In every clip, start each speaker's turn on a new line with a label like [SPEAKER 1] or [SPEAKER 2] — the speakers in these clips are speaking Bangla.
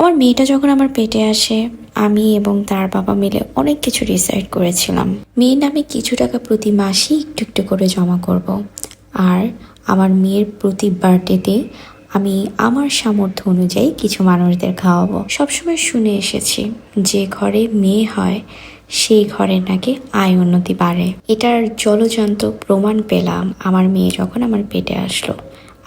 [SPEAKER 1] আমার মেয়েটা যখন আমার পেটে আসে, আমি এবং তার বাবা মিলে অনেক কিছু ডিসাইড করেছিলাম। মেয়ের নামে কিছু টাকা প্রতি মাসেই একটু একটু করে জমা করব। আর আমার মেয়ের প্রতি বার্থডেতে আমি আমার সামর্থ্য অনুযায়ী কিছু মানুষদের খাওয়াবো। সবসময় শুনে এসেছি যে ঘরে মেয়ে হয় সেই ঘরের নাকি আয় উন্নতি বাড়ে। এটার জলজান্ত প্রমাণ পেলাম আমার মেয়ে যখন আমার পেটে আসলো।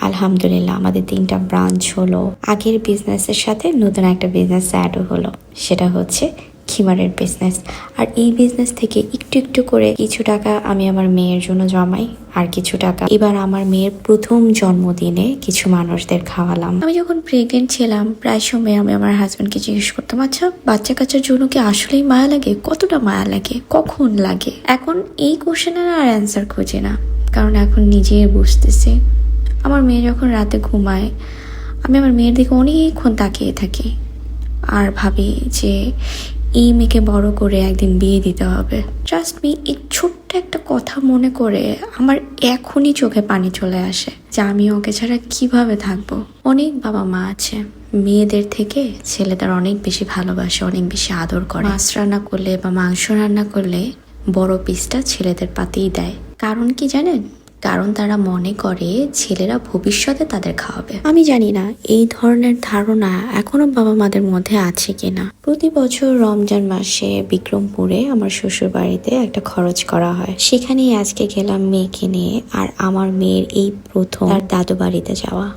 [SPEAKER 1] আলহামদুলিল্লাহ, আমাদের 3টা ব্রাঞ্চ হলো। আগের বিজনেসের সাথে নতুন একটা বিজনেস অ্যাডও হলো, সেটা হচ্ছে খিমারের বিজনেস। আর এই বিজনেস থেকে একটু একটু করে কিছু টাকা আমি আমার মেয়ের জন্য জমাই, আর কিছু টাকা এবার আমার মেয়ের প্রথম জন্মদিনে কিছু মানুষদের খাওয়ালাম। আমি যখন প্রেগনেন্ট ছিলাম প্রায় সময় আমি আমার হাজব্যান্ডকে জিজ্ঞেস করতাম, আচ্ছা বাচ্চা কাচ্চার জন্য কি আসলেই মায়া লাগে, কতটা মায়া লাগে, কখন লাগে? এখন এই কোশ্চেনের আর অ্যান্সার খুঁজে না, কারণ এখন নিজেই বুঝতেছি। আমার মেয়ে যখন রাতে ঘুমায় আমি আমার মেয়ের দিকে অনেকক্ষণ তাকিয়ে থাকি আর ভাবি যে এই মেয়েকে বড় করে একদিন বিয়ে দিতে হবে। ট্রাস্ট মি, এই ছোট্ট একটা কথা মনে করে আমার এখনই চোখে পানি চলে আসে যে আমি ওকে ছাড়া কিভাবে থাকবো। অনেক বাবা মা আছে মেয়েদের থেকে ছেলেদের অনেক বেশি ভালোবাসে, অনেক বেশি আদর করে। মাছ রান্না করলে বা মাংস রান্না করলে বড় পিসটা ছেলেদের পাতেই দেয়। কারণ কি জানেন? কারণ তারা মনে করে ছেলেরা ভবিষ্যতে তাদের খাওয়াবে। আমি জানি না এই ধরনের ধারণা এখনো বাবা মাদের মধ্যে আছে কিনা। প্রতি বছর রমজান মাসে বিক্রমপুরে আমার শ্বশুর বাড়িতে একটা খরচ করা হয়। সেখানেই আজকে গেলাম মেয়েকে নিয়ে, আর আমার মেয়ের এই প্রথম তার দাদু বাড়িতে যাওয়া।